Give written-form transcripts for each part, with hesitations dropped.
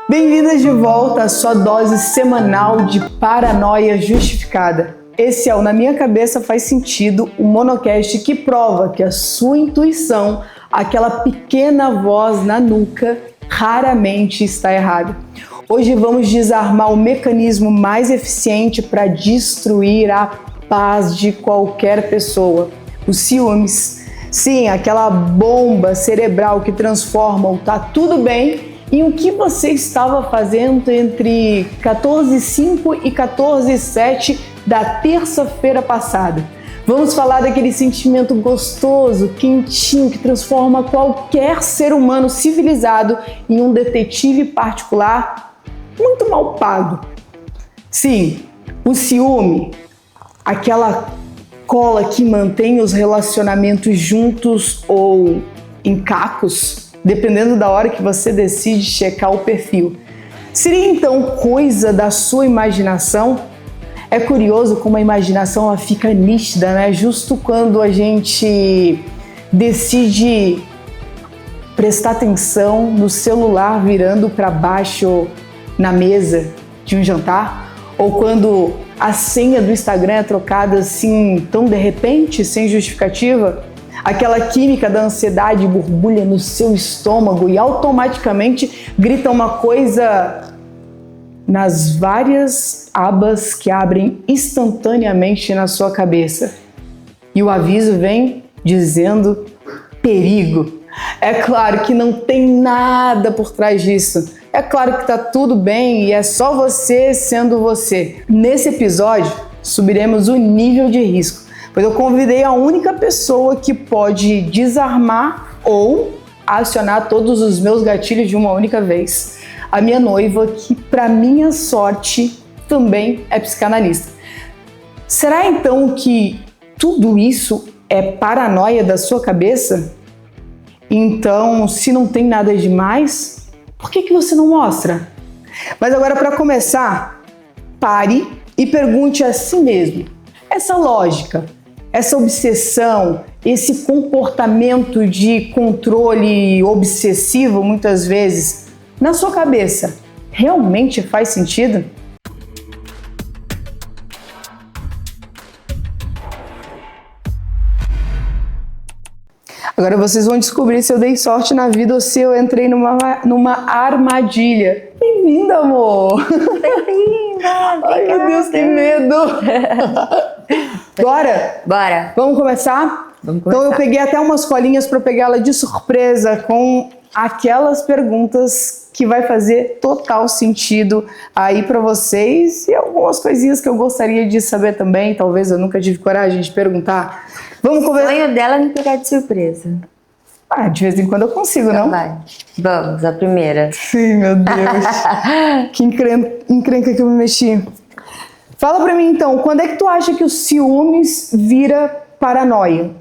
Bem-vindas de volta à sua dose semanal de paranoia justificada. Esse é o Na Minha Cabeça Faz Sentido, o monocast que prova que a sua intuição, aquela pequena voz na nuca, raramente está errada. Hoje vamos desarmar o mecanismo mais eficiente para destruir a paz de qualquer pessoa, os ciúmes. Sim, aquela bomba cerebral que transforma o tá tudo bem em o que você estava fazendo entre 14h05 e 14h07 da terça-feira passada. Vamos falar daquele sentimento gostoso, quentinho, que transforma qualquer ser humano civilizado em um detetive particular muito mal pago. Sim, o ciúme, aquela cola que mantém os relacionamentos juntos ou em cacos, dependendo da hora que você decide checar o perfil. Seria então coisa da sua imaginação? É curioso como a imaginação ela fica nítida, né? Justo quando a gente decide prestar atenção no celular virando para baixo na mesa de um jantar, ou quando a senha do Instagram é trocada assim tão de repente, sem justificativa. Aquela química da ansiedade borbulha no seu estômago e automaticamente grita uma coisa nas várias abas que abrem instantaneamente na sua cabeça. E o aviso vem dizendo perigo. É claro que não tem nada por trás disso. É claro que tá tudo bem e é só você sendo você. Nesse episódio, subiremos o nível de risco, pois eu convidei a única pessoa que pode desarmar ou acionar todos os meus gatilhos de uma única vez. A minha noiva, que para minha sorte também é psicanalista. Será então que tudo isso é paranoia da sua cabeça? Então, se não tem nada demais, por que você não mostra? Mas agora, para começar, pare e pergunte a si mesmo. Essa lógica, essa obsessão, esse comportamento de controle obsessivo, muitas vezes, na sua cabeça, realmente faz sentido? Agora vocês vão descobrir se eu dei sorte na vida ou se eu entrei numa armadilha. Bem-vinda, amor! Bem-vinda! Ai, meu Deus, que medo! Bora? Bora! Vamos começar? Vamos começar. Então eu peguei até umas colinhas para pegar ela de surpresa com aquelas perguntas que vai fazer total sentido aí para vocês e algumas coisinhas que eu gostaria de saber também, talvez eu nunca tive coragem de perguntar. Vamos conversar. O sonho dela é me pegar de surpresa. Ah, de vez em quando eu consigo, Então não? vai. Vamos, a primeira. Sim, meu Deus. Que encrenca que eu me mexi. Fala pra mim então, quando é que tu acha que o ciúmes vira paranoia?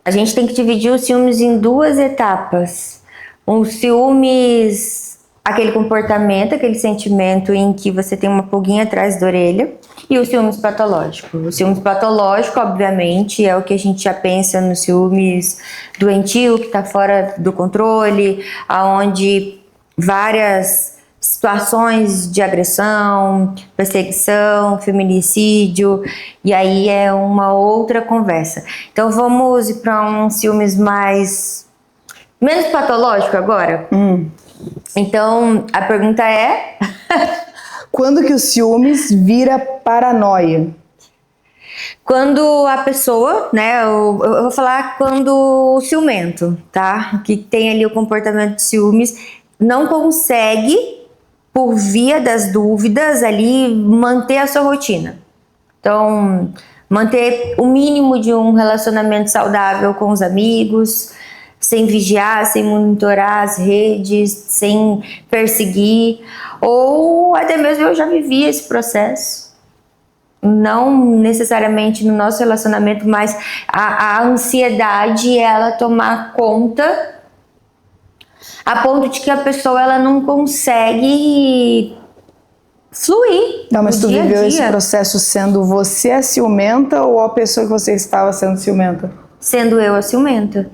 A gente tem que dividir os ciúmes em duas etapas. Um ciúmes, aquele comportamento, aquele sentimento em que você tem uma pulguinha atrás da orelha. E o ciúmes patológico. O ciúmes patológico, obviamente, é o que a gente já pensa no ciúmes doentio, que está fora do controle, aonde várias situações de agressão, perseguição, feminicídio, e aí é uma outra conversa. Então vamos ir para um ciúmes menos patológico agora? Então a pergunta é... Quando que o ciúmes vira paranoia? Quando a pessoa, né, eu vou falar quando o ciumento, tá? Que tem ali o comportamento de ciúmes, não consegue, por via das dúvidas ali, manter a sua rotina. Então, manter o mínimo de um relacionamento saudável com os amigos, sem vigiar, sem monitorar as redes, sem perseguir, ou até mesmo eu já vivi esse processo. Não necessariamente no nosso relacionamento, mas a ansiedade, ela tomar conta a ponto de que a pessoa ela não consegue fluir. Não, mas tu dia a viveu esse dia. processo sendo você a ciumenta ou a pessoa que você estava sendo ciumenta? Sendo eu a ciumenta.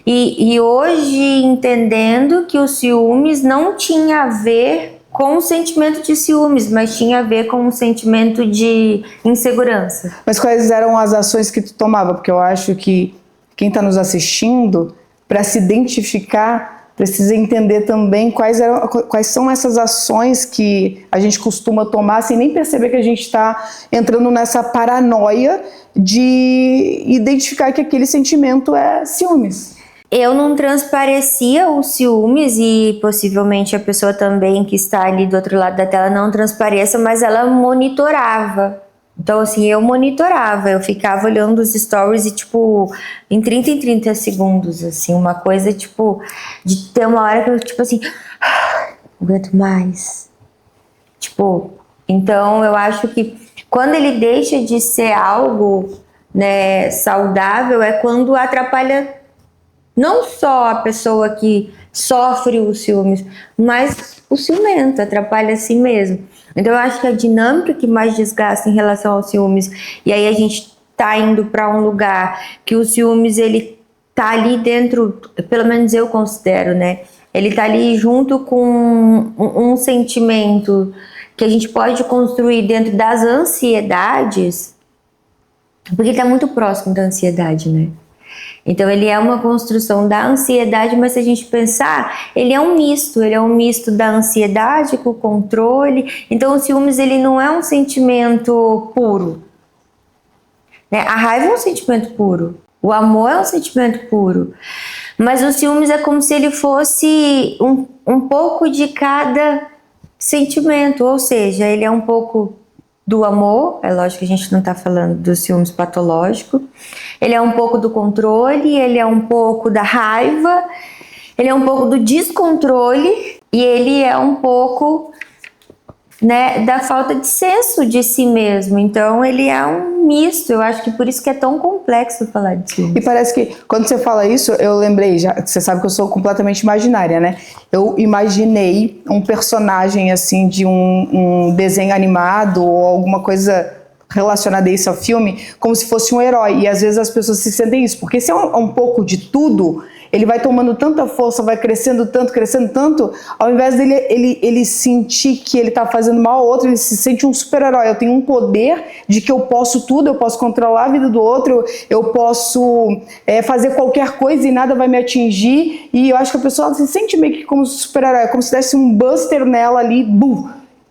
E hoje entendendo que o ciúmes não tinha a ver com o sentimento de ciúmes, mas tinha a ver com um sentimento de insegurança. Mas quais eram as ações que tu tomava? Porque eu acho que quem está nos assistindo, para se identificar, precisa entender também quais são essas ações que a gente costuma tomar sem nem perceber que a gente está entrando nessa paranoia de identificar que aquele sentimento é ciúmes. Eu não transparecia os ciúmes e possivelmente a pessoa também que está ali do outro lado da tela não transpareça, mas ela monitorava. Então, assim, eu monitorava, eu ficava olhando os stories e, tipo, em 30 segundos, assim, uma coisa, tipo, de ter uma hora que eu, tipo assim, não aguento mais. Tipo, então eu acho que quando ele deixa de ser algo, né, saudável, é quando atrapalha não só a pessoa que sofre os ciúmes, mas o ciumento, atrapalha a si mesmo. Então eu acho que a dinâmica que mais desgasta em relação aos ciúmes, e aí a gente tá indo para um lugar que o ciúmes ele tá ali dentro, pelo menos eu considero, né? Ele tá ali junto com um sentimento que a gente pode construir dentro das ansiedades, porque tá muito próximo da ansiedade, né? Então ele é uma construção da ansiedade, mas se a gente pensar, ele é um misto da ansiedade com o controle. Então o ciúmes ele não é um sentimento puro, né? A raiva é um sentimento puro, o amor é um sentimento puro, mas o ciúmes é como se ele fosse um pouco de cada sentimento, ou seja, ele é um pouco do amor, é lógico que a gente não está falando do ciúmes patológico, ele é um pouco do controle, ele é um pouco da raiva, ele é um pouco do descontrole e ele é um pouco, né, da falta de senso de si mesmo. Então ele é um misto, eu acho que por isso que é tão complexo falar de ciúmes. E parece que quando você fala isso, eu lembrei, já, você sabe que eu sou completamente imaginária, né? Eu imaginei um personagem assim de um desenho animado ou alguma coisa relacionada a isso ao filme, como se fosse um herói. E às vezes as pessoas se sentem isso, porque se é um pouco de tudo, ele vai tomando tanta força, vai crescendo tanto, ao invés dele ele sentir que ele está fazendo mal ao outro, ele se sente um super-herói. Eu tenho um poder de que eu posso tudo, eu posso controlar a vida do outro, eu posso fazer qualquer coisa e nada vai me atingir. E eu acho que a pessoa se sente meio que como super-herói, como se desse um buster nela ali, bum!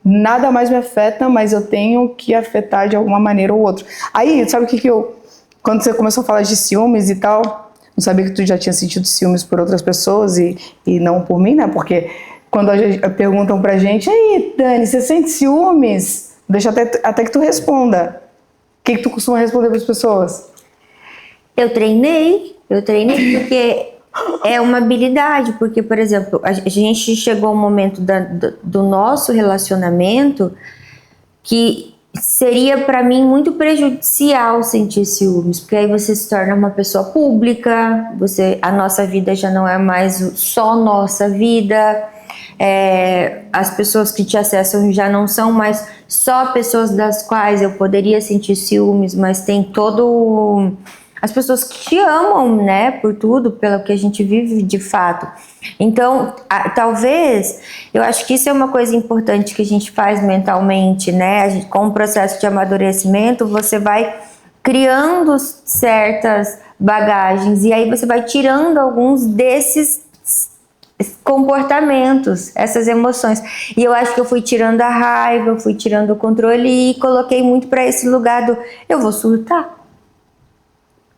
Nada mais me afeta, mas eu tenho que afetar de alguma maneira ou outra. Aí, sabe o que eu... Quando você começou a falar de ciúmes e tal, não sabia que tu já tinha sentido ciúmes por outras pessoas e não por mim, né? Porque quando perguntam pra gente, aí, Dani, você sente ciúmes? Deixa até que tu responda. O que tu costuma responder para as pessoas? Eu treinei porque é uma habilidade, porque, por exemplo, a gente chegou a um momento do nosso relacionamento que seria para mim muito prejudicial sentir ciúmes, porque aí você se torna uma pessoa pública, a nossa vida já não é mais só nossa vida, as pessoas que te acessam já não são mais só pessoas das quais eu poderia sentir ciúmes, mas tem todo... as pessoas que te amam, né, por tudo, pelo que a gente vive de fato. Então, talvez, eu acho que isso é uma coisa importante que a gente faz mentalmente, né, com o processo de amadurecimento, você vai criando certas bagagens e aí você vai tirando alguns desses comportamentos, essas emoções. E eu acho que eu fui tirando a raiva, eu fui tirando o controle e coloquei muito para esse lugar do eu vou surtar.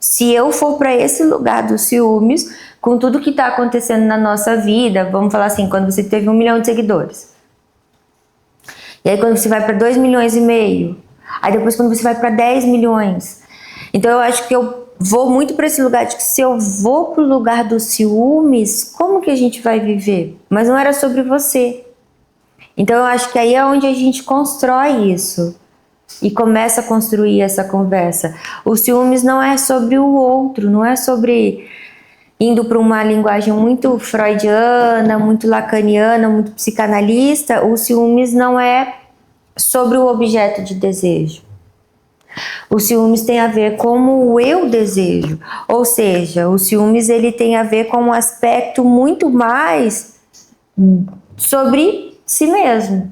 Se eu for para esse lugar dos ciúmes, com tudo que está acontecendo na nossa vida, vamos falar assim, quando você teve 1 milhão de seguidores, e aí quando você vai para 2,5 milhões, aí depois quando você vai para 10 milhões, então eu acho que eu vou muito para esse lugar de que se eu vou para o lugar dos ciúmes, como que a gente vai viver? Mas não era sobre você. Então eu acho que aí é onde a gente constrói isso. E começa a construir essa conversa. O ciúmes não é sobre o outro, não é sobre, indo para uma linguagem muito freudiana, muito lacaniana, muito psicanalista, o ciúmes não é sobre o objeto de desejo. O ciúmes tem a ver com o eu desejo, ou seja, o ciúmes ele tem a ver com um aspecto muito mais sobre si mesmo.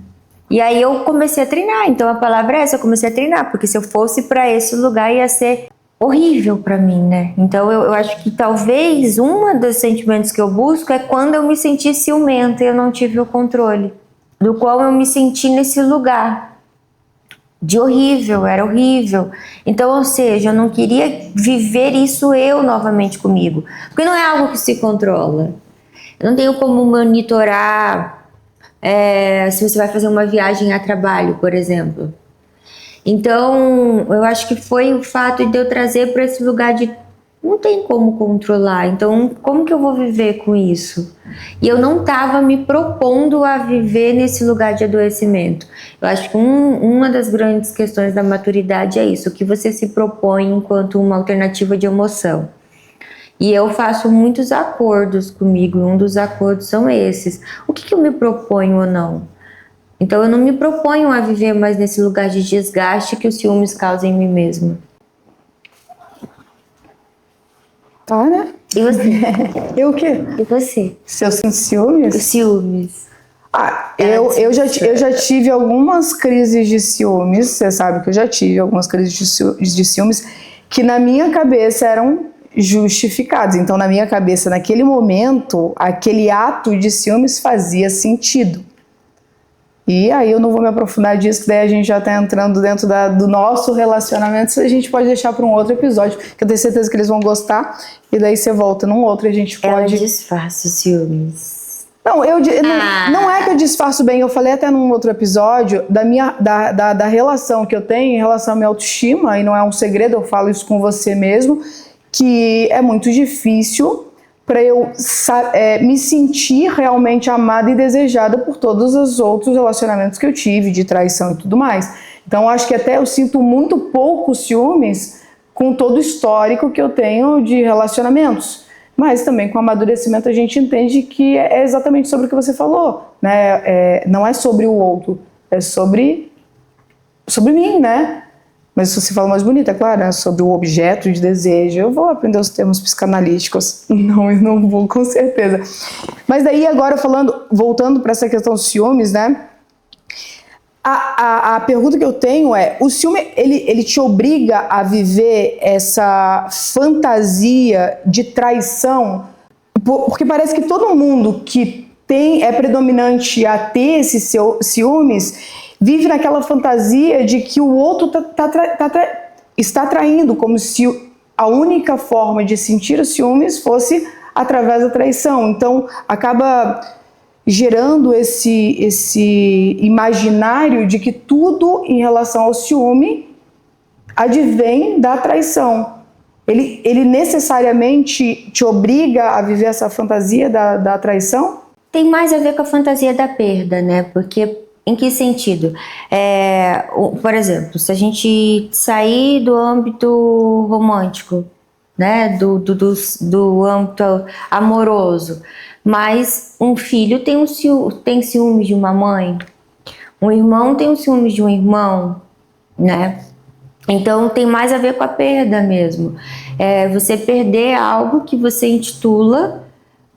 E aí eu comecei a treinar, então a palavra é essa, eu comecei a treinar, porque se eu fosse para esse lugar ia ser horrível para mim, né? Então eu acho que talvez um dos sentimentos que eu busco é quando eu me senti ciumenta e eu não tive o controle, do qual eu me senti nesse lugar de horrível, era horrível. Então, ou seja, eu não queria viver isso eu novamente comigo, porque não é algo que se controla. Eu não tenho como monitorar se você vai fazer uma viagem a trabalho, por exemplo. Então, eu acho que foi o fato de eu trazer para esse lugar de não tem como controlar, então como que eu vou viver com isso? E eu não estava me propondo a viver nesse lugar de adoecimento. Eu acho que uma das grandes questões da maturidade é isso, o que você se propõe enquanto uma alternativa de emoção. E eu faço muitos acordos comigo, e um dos acordos são esses. O que eu me proponho ou não? Então eu não me proponho a viver mais nesse lugar de desgaste que os ciúmes causam em mim mesma. Tá, né? E você? Eu o quê? E você? Se eu sinto ciúmes? Os ciúmes. Eu já tive algumas crises de ciúmes, você sabe que eu já tive algumas crises de ciúmes que na minha cabeça eram justificados. Então, na minha cabeça, naquele momento, aquele ato de ciúmes fazia sentido. E aí eu não vou me aprofundar disso, que daí a gente já está entrando dentro do nosso relacionamento. Isso a gente pode deixar para um outro episódio, que eu tenho certeza que eles vão gostar. E daí você volta num outro e a gente pode... Ela disfarça os ciúmes. Não, não é que eu disfarço bem. Eu falei até num outro episódio da relação que eu tenho em relação à minha autoestima, e não é um segredo, eu falo isso com você mesmo, que é muito difícil para eu me sentir realmente amada e desejada por todos os outros relacionamentos que eu tive, de traição e tudo mais. Então, acho que até eu sinto muito pouco ciúmes com todo o histórico que eu tenho de relacionamentos. Mas também com o amadurecimento a gente entende que é exatamente sobre o que você falou, né? Não é sobre o outro, é sobre mim, né? Mas se você fala mais bonito, é claro, né? Sobre o objeto de desejo. Eu vou aprender os termos psicanalíticos. Não, eu não vou, com certeza. Mas daí agora voltando para essa questão dos ciúmes, né? A pergunta que eu tenho é, o ciúme, ele te obriga a viver essa fantasia de traição? Porque parece que todo mundo que é predominante a ter esses ciúmes vive naquela fantasia de que o outro está traindo, como se a única forma de sentir os ciúmes fosse através da traição. Então, acaba gerando esse imaginário de que tudo em relação ao ciúme advém da traição. Ele necessariamente te obriga a viver essa fantasia da traição? Tem mais a ver com a fantasia da perda, né? Porque, em que sentido? Por exemplo, se a gente sair do âmbito romântico, né? Do âmbito amoroso, mas um filho tem ciúmes de uma mãe, um irmão tem um ciúmes de um irmão, né? Então tem mais a ver com a perda mesmo. Você perder algo que você intitula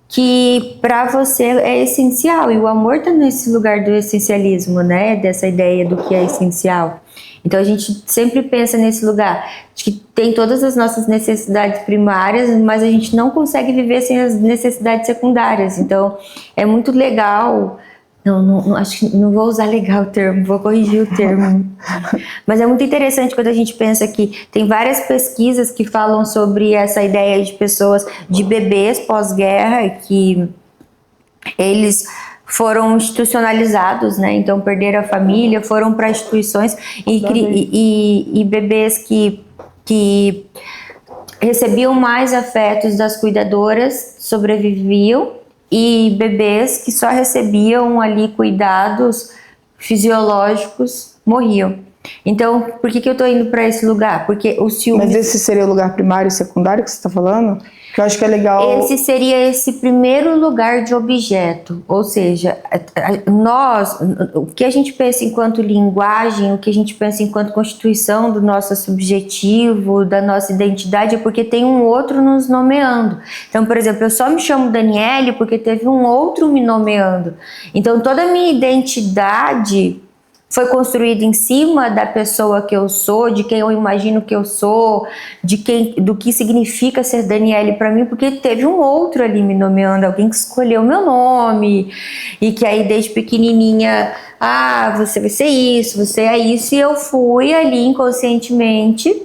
que para você é essencial, e o amor está nesse lugar do essencialismo, né? Dessa ideia do que é essencial. Então a gente sempre pensa nesse lugar de que tem todas as nossas necessidades primárias, mas a gente não consegue viver sem as necessidades secundárias. Então é muito legal. Acho que não vou usar legal o termo, vou corrigir o termo. Mas é muito interessante quando a gente pensa que tem várias pesquisas que falam sobre essa ideia de pessoas, de bebês pós-guerra, que eles foram institucionalizados, né? Então perderam a família, foram para instituições, e bebês que recebiam mais afetos das cuidadoras sobreviviam, e bebês que só recebiam ali cuidados fisiológicos morriam. Então, por que eu tô indo para esse lugar? Porque o ciúme... Mas esse seria o lugar primário e secundário que você está falando? Que eu acho que é legal... Esse seria esse primeiro lugar de objeto, ou seja, nós, o que a gente pensa enquanto linguagem, o que a gente pensa enquanto constituição do nosso subjetivo, da nossa identidade, é porque tem um outro nos nomeando. Então, por exemplo, eu só me chamo Daniele porque teve um outro me nomeando. Então, toda a minha identidade foi construído em cima da pessoa que eu sou, de quem eu imagino que eu sou, do que significa ser Daniele para mim, porque teve um outro ali me nomeando, alguém que escolheu meu nome, e que aí desde pequenininha, você vai ser isso, você é isso, e eu fui ali inconscientemente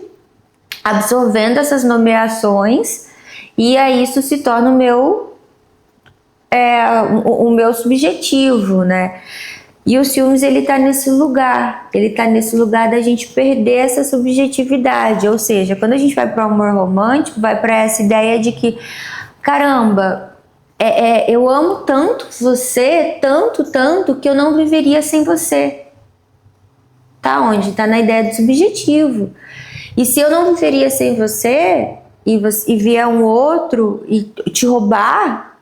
absorvendo essas nomeações, e aí isso se torna o meu subjetivo, né? E o ciúmes, ele tá nesse lugar da gente perder essa subjetividade, ou seja, quando a gente vai para o amor romântico, vai para essa ideia de que, caramba, eu amo tanto você, tanto, que eu não viveria sem você. Tá onde? Tá na ideia do subjetivo. E se eu não viveria sem você, e vier um outro e te roubar...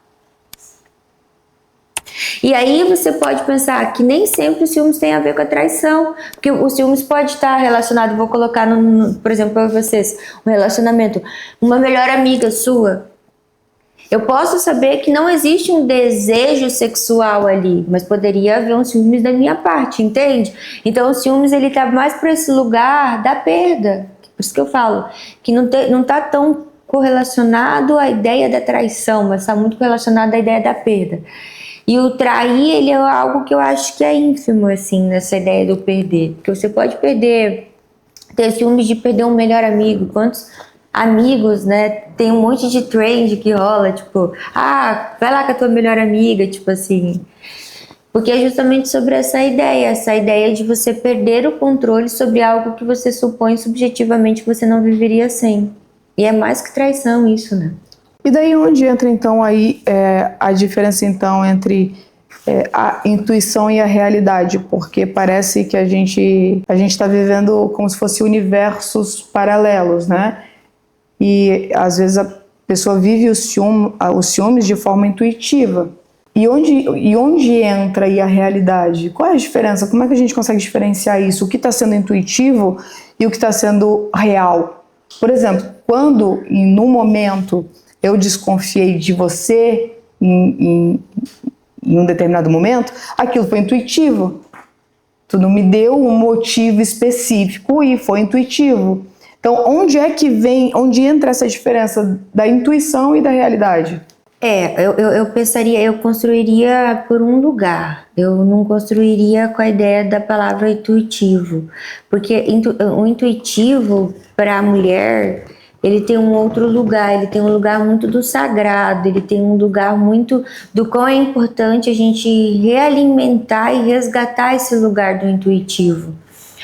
E aí você pode pensar que nem sempre o ciúmes tem a ver com a traição, porque o ciúmes pode estar relacionado, vou colocar, por exemplo, para vocês, um relacionamento, uma melhor amiga sua. Eu posso saber que não existe um desejo sexual ali, mas poderia haver um ciúmes da minha parte, entende? Então o ciúmes, ele tá mais para esse lugar da perda, por isso que eu falo, que não tá tão correlacionado à ideia da traição, mas está muito correlacionado à ideia da perda. E o trair, ele é algo que eu acho que é ínfimo, assim, nessa ideia do perder. Porque você pode ter ciúmes de perder um melhor amigo. Quantos amigos, né? Tem um monte de trend que rola, tipo, vai lá com a tua melhor amiga, tipo assim. Porque é justamente sobre essa ideia de você perder o controle sobre algo que você supõe subjetivamente que você não viveria sem. E é mais que traição isso, né? E daí onde entra então aí a diferença então entre a intuição e a realidade? Porque parece que a gente está vivendo como se fossem universos paralelos, né? E às vezes a pessoa vive os ciúmes de forma intuitiva. E onde entra aí a realidade? Qual é a diferença? Como é que a gente consegue diferenciar isso? O que está sendo intuitivo e o que está sendo real? Por exemplo, quando no momento eu desconfiei de você em um determinado momento, aquilo foi intuitivo. Tu não me deu um motivo específico e foi intuitivo. Então, onde entra essa diferença da intuição e da realidade? Eu pensaria, eu construiria por um lugar. Eu não construiria com a ideia da palavra intuitivo. Porque o intuitivo, para a mulher, ele tem um outro lugar, ele tem um lugar muito do sagrado, ele tem um lugar muito do quão é importante a gente realimentar e resgatar esse lugar do intuitivo.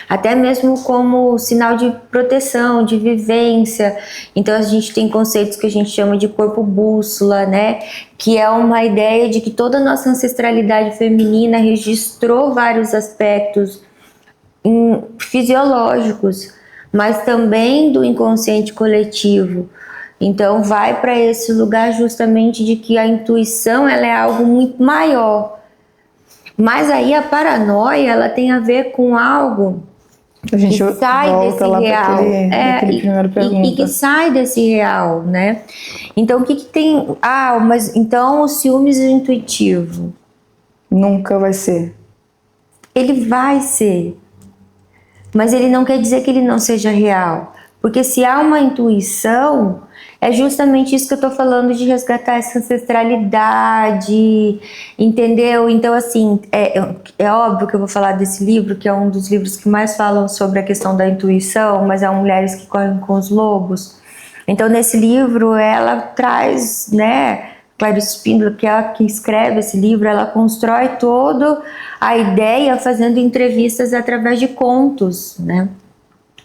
Até mesmo como sinal de proteção, de vivência. Então a gente tem conceitos que a gente chama de corpo bússola, né? Que é uma ideia de que toda a nossa ancestralidade feminina registrou vários aspectos fisiológicos, mas também do inconsciente coletivo. Então vai para esse lugar justamente de que a intuição, ela é algo muito maior. Mas aí a paranoia, ela tem a ver com algo a gente que sai volta desse lá real, naquele primeiro pergunta. E que sai desse real, né? Então o que tem? Mas então o ciúmes é intuitivo. Nunca vai ser. Ele vai ser, mas ele não quer dizer que ele não seja real, porque se há uma intuição, é justamente isso que eu tô falando, de resgatar essa ancestralidade, entendeu? Então, assim, é óbvio que eu vou falar desse livro, que é um dos livros que mais falam sobre a questão da intuição, mas é Mulheres que Correm com os Lobos. Então, nesse livro, ela traz, né, Clarice Spindler, que é a que escreve esse livro, ela constrói toda a ideia fazendo entrevistas através de contos, né?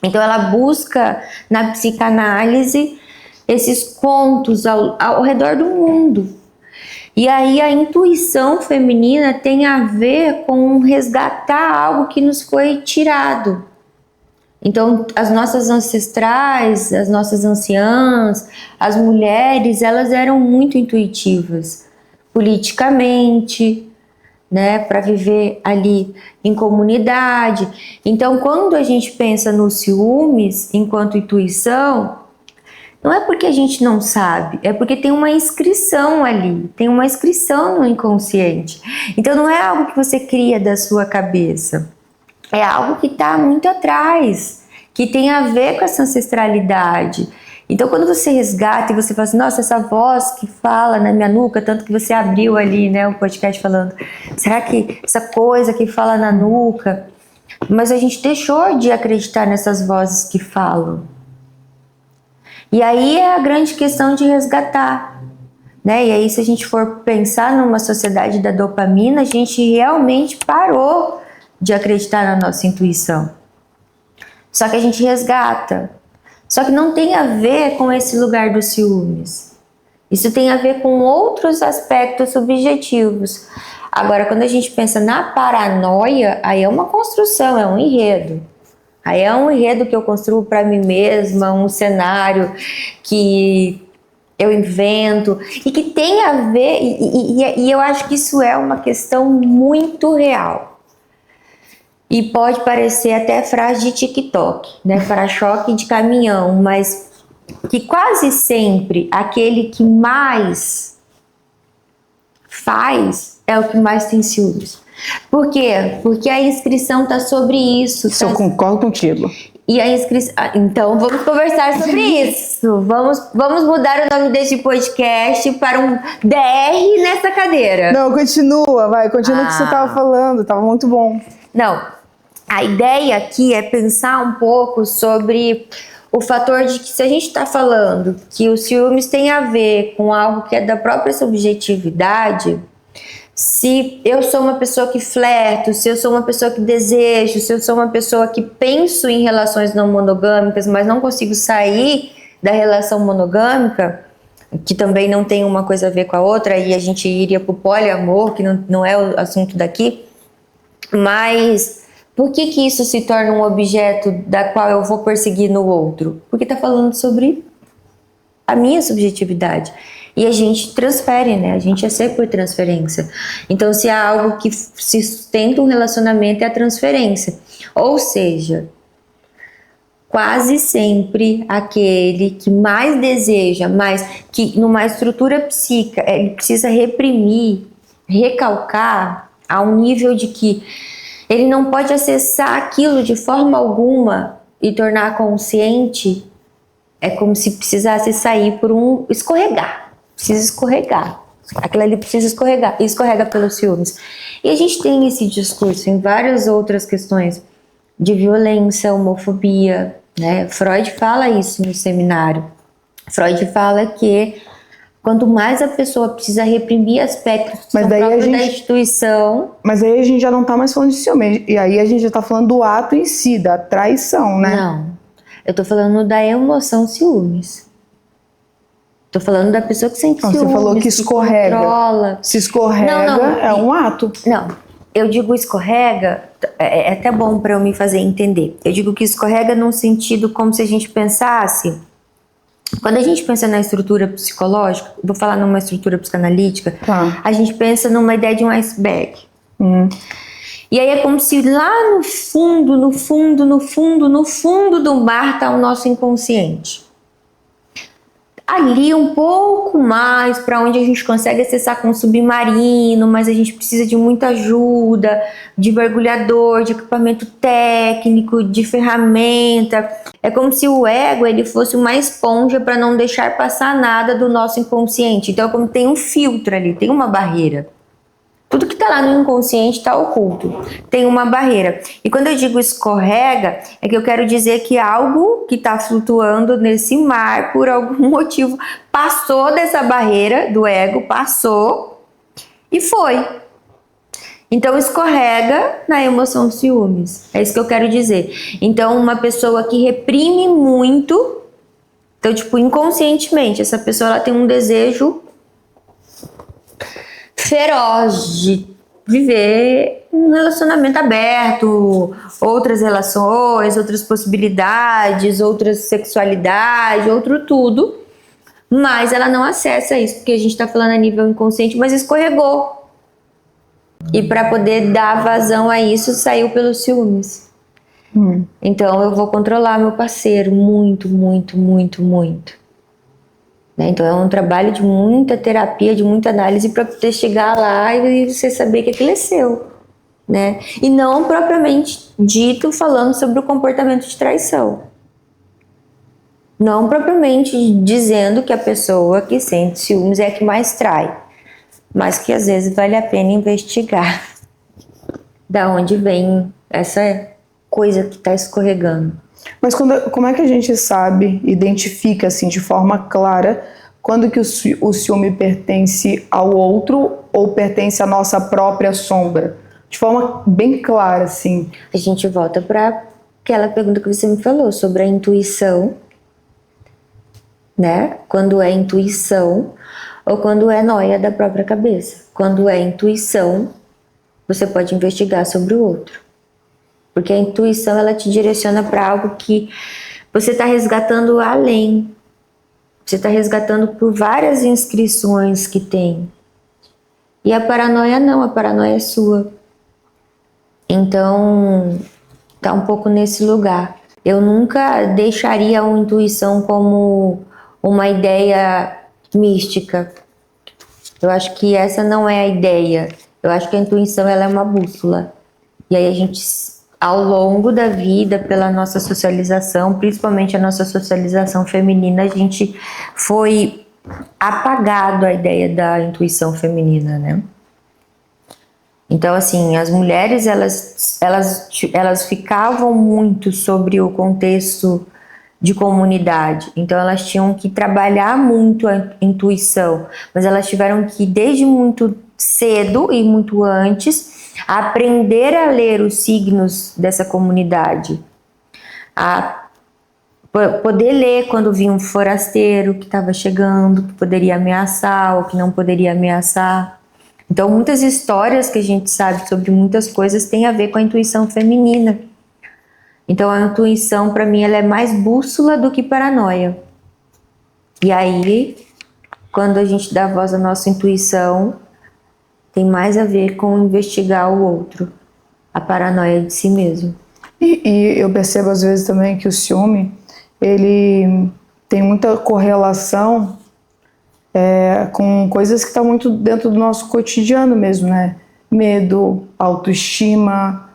Então, ela busca na psicanálise esses contos ao redor do mundo. E aí a intuição feminina tem a ver com resgatar algo que nos foi tirado. Então, as nossas ancestrais, as nossas anciãs, as mulheres, elas eram muito intuitivas, politicamente, né, para viver ali em comunidade. Então, quando a gente pensa nos ciúmes enquanto intuição, não é porque a gente não sabe, é porque tem uma inscrição ali, tem uma inscrição no inconsciente. Então, não é algo que você cria da sua cabeça. É algo que está muito atrás, que tem a ver com essa ancestralidade. Então, quando você resgata e você fala assim, nossa, essa voz que fala na minha nuca, tanto que você abriu ali, né, o podcast falando, será que essa coisa que fala na nuca? Mas a gente deixou de acreditar nessas vozes que falam. E aí é a grande questão de resgatar, né? E aí, se a gente for pensar numa sociedade da dopamina, a gente realmente parou de acreditar na nossa intuição. Só que a gente resgata. Só que não tem a ver com esse lugar dos ciúmes. Isso tem a ver com outros aspectos subjetivos. Agora, quando a gente pensa na paranoia, aí é uma construção, é um enredo. Aí é um enredo que eu construo para mim mesma, um cenário que eu invento e que tem a ver, e eu acho que isso é uma questão muito real. E pode parecer até frase de TikTok, né? Para-choque de caminhão, mas que quase sempre aquele que mais faz é o que mais tem ciúmes. Por quê? Porque a inscrição está sobre isso. Isso eu concordo contigo. E a inscrição... Então, vamos conversar sobre isso. Vamos mudar o nome deste podcast para um DR nessa cadeira. Não, continua o que você estava falando. Estava muito bom. Não, a ideia aqui é pensar um pouco sobre o fator de que se a gente está falando que os ciúmes têm a ver com algo que é da própria subjetividade, se eu sou uma pessoa que flerto, se eu sou uma pessoa que desejo, se eu sou uma pessoa que penso em relações não monogâmicas, mas não consigo sair da relação monogâmica, que também não tem uma coisa a ver com a outra, e a gente iria para o poliamor, que não é o assunto daqui, mas por que isso se torna um objeto da qual eu vou perseguir no outro? Porque está falando sobre a minha subjetividade. E a gente transfere, né? A gente é ser por transferência. Então, se há algo que se sustenta um relacionamento, é a transferência. Ou seja, quase sempre aquele que mais deseja, mais que numa estrutura psíquica, ele precisa reprimir, recalcar a um nível de que ele não pode acessar aquilo de forma alguma e tornar consciente. É como se precisasse sair por um escorregar. Precisa escorregar. Aquilo ali precisa escorregar. E escorrega pelos ciúmes. E a gente tem esse discurso em várias outras questões de violência, homofobia, né? Freud fala isso no seminário. Freud fala que quanto mais a pessoa precisa reprimir aspectos próprios da instituição... Mas aí a gente já não está mais falando de ciúme. E aí a gente já está falando do ato em si, da traição, né? Não. Eu estou falando da emoção ciúmes. Tô falando da pessoa que sente ciúmes, você falou que escorrega. Controla. Se escorrega, não, é um ato. Não, eu digo escorrega, é até bom para eu me fazer entender. Eu digo que escorrega num sentido como se a gente pensasse... Quando a gente pensa na estrutura psicológica, vou falar numa estrutura psicanalítica, a gente pensa numa ideia de um iceberg. E aí é como se lá no fundo, no fundo, no fundo, no fundo do mar está o nosso inconsciente. Ali um pouco mais para onde a gente consegue acessar com o submarino, mas a gente precisa de muita ajuda, de mergulhador, de equipamento técnico, de ferramenta. É como se o ego ele fosse uma esponja para não deixar passar nada do nosso inconsciente. Então é como tem um filtro ali, tem uma barreira. Tudo que está lá no inconsciente está oculto, tem uma barreira. E quando eu digo escorrega, é que eu quero dizer que algo que está flutuando nesse mar, por algum motivo, passou dessa barreira do ego, passou e foi. Então escorrega na emoção de ciúmes, é isso que eu quero dizer. Então uma pessoa que reprime muito, então tipo inconscientemente, essa pessoa ela tem um desejo feroz de viver um relacionamento aberto, outras relações, outras possibilidades, outras sexualidades, outro tudo, mas ela não acessa isso, porque a gente está falando a nível inconsciente, mas escorregou. E para poder dar vazão a isso, saiu pelos ciúmes. Então eu vou controlar meu parceiro muito, muito, muito, muito. Né? Então é um trabalho de muita terapia, de muita análise para poder chegar lá e você saber que aquilo é seu. Né? E não propriamente dito falando sobre o comportamento de traição. Não propriamente dizendo que a pessoa que sente ciúmes é a que mais trai. Mas que às vezes vale a pena investigar da onde vem essa coisa que está escorregando. Mas como é que a gente sabe, identifica assim de forma clara quando que o ciúme pertence ao outro ou pertence à nossa própria sombra? De forma bem clara, assim. A gente volta para aquela pergunta que você me falou sobre a intuição, né? Quando é intuição ou quando é noia da própria cabeça. Quando é intuição, você pode investigar sobre o outro. Porque a intuição, ela te direciona para algo que você está resgatando além. Você está resgatando por várias inscrições que tem. E a paranoia não, a paranoia é sua. Então, tá um pouco nesse lugar. Eu nunca deixaria a intuição como uma ideia mística. Eu acho que essa não é a ideia. Eu acho que a intuição, ela é uma bússola. E aí a gente, ao longo da vida, pela nossa socialização, principalmente a nossa socialização feminina, a gente foi apagado a ideia da intuição feminina, né? Então, assim, as mulheres, elas ficavam muito sobre o contexto de comunidade. Então, elas tinham que trabalhar muito a intuição, mas elas tiveram que, desde muito cedo e muito antes, aprender a ler os signos dessa comunidade, a poder ler quando vinha um forasteiro que estava chegando, que poderia ameaçar ou que não poderia ameaçar. Então, muitas histórias que a gente sabe sobre muitas coisas têm a ver com a intuição feminina. Então, a intuição, para mim, ela é mais bússola do que paranoia. E aí, quando a gente dá voz à nossa intuição, tem mais a ver com investigar o outro, a paranoia de si mesmo. E eu percebo às vezes também que o ciúme, ele tem muita correlação com coisas que estão muito dentro do nosso cotidiano mesmo, né? Medo, autoestima,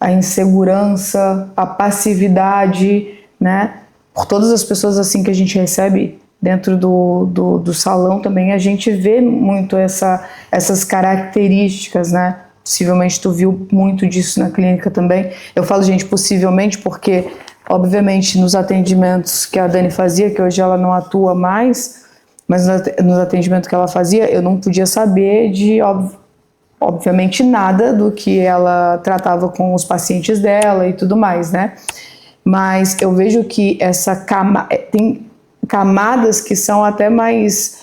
a insegurança, a passividade, né? Por todas as pessoas assim que a gente recebe dentro do salão também, a gente vê muito essas características, né? Possivelmente tu viu muito disso na clínica também. Eu falo, gente, possivelmente porque, obviamente, nos atendimentos que a Dani fazia, que hoje ela não atua mais, mas nos atendimentos que ela fazia, eu não podia saber de, obviamente, nada do que ela tratava com os pacientes dela e tudo mais, né? Mas eu vejo que tem camadas que são até mais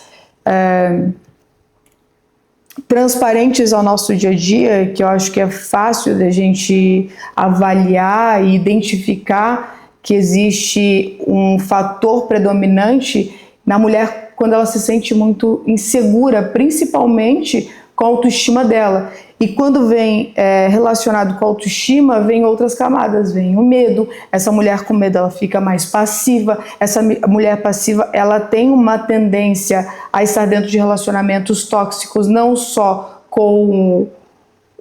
transparentes ao nosso dia a dia, que eu acho que é fácil da gente avaliar e identificar que existe um fator predominante na mulher quando ela se sente muito insegura, principalmente com a autoestima dela. E quando vem relacionado com a autoestima, vem outras camadas, vem o medo. Essa mulher com medo, ela fica mais passiva. Essa mulher passiva, ela tem uma tendência a estar dentro de relacionamentos tóxicos, não só com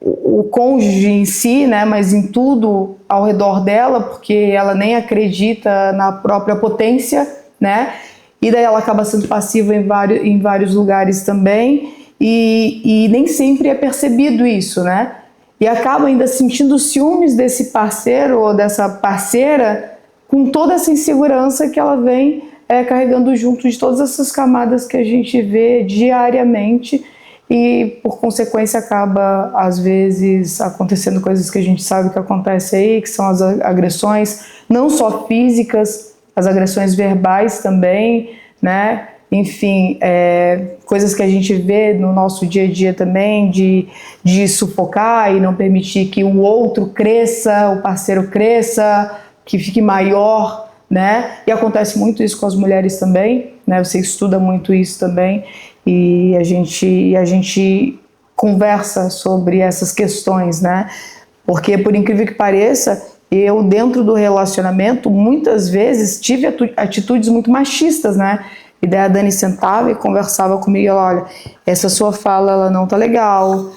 o cônjuge em si, né, mas em tudo ao redor dela, porque ela nem acredita na própria potência, né? E daí ela acaba sendo passiva em vários lugares também. E nem sempre é percebido isso, né? E acaba ainda sentindo ciúmes desse parceiro ou dessa parceira com toda essa insegurança que ela vem carregando junto de todas essas camadas que a gente vê diariamente e, por consequência, acaba, às vezes, acontecendo coisas que a gente sabe que acontece aí, que são as agressões, não só físicas, as agressões verbais também, né? enfim, coisas que a gente vê no nosso dia a dia também, de sufocar e não permitir que o outro cresça, o parceiro cresça, que fique maior, né? E acontece muito isso com as mulheres também, né? Você estuda muito isso também, e a gente conversa sobre essas questões, né? Porque, por incrível que pareça, eu, dentro do relacionamento, muitas vezes tive atitudes muito machistas, né? E daí a Dani sentava e conversava comigo, e ela, olha, essa sua fala, ela não tá legal.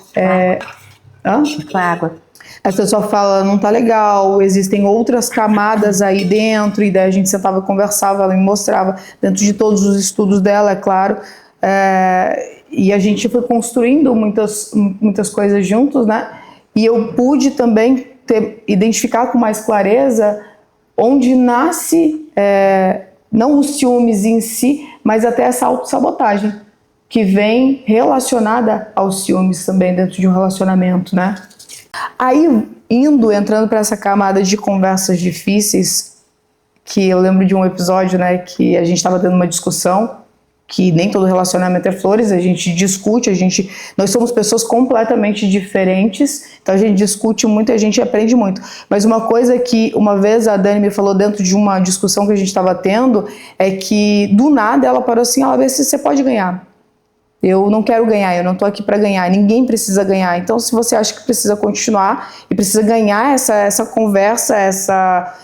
Com água. Essa sua fala não tá legal, existem outras camadas aí dentro, e daí a gente sentava e conversava, ela me mostrava, dentro de todos os estudos dela, é claro, e a gente foi construindo muitas coisas juntos, né? E eu pude também identificar com mais clareza onde nasce, não os ciúmes em si, mas até essa autossabotagem, que vem relacionada aos ciúmes também dentro de um relacionamento, né? Aí, entrando para essa camada de conversas difíceis, que eu lembro de um episódio, né, que a gente estava tendo uma discussão, que nem todo relacionamento é flores, a gente discute, nós somos pessoas completamente diferentes, então a gente discute muito e a gente aprende muito. Mas uma coisa que uma vez a Dani me falou dentro de uma discussão que a gente estava tendo, é que do nada ela parou assim, ela vê se você pode ganhar. Eu não quero ganhar, eu não tô aqui para ganhar, ninguém precisa ganhar. Então, se você acha que precisa continuar e precisa ganhar essa conversa,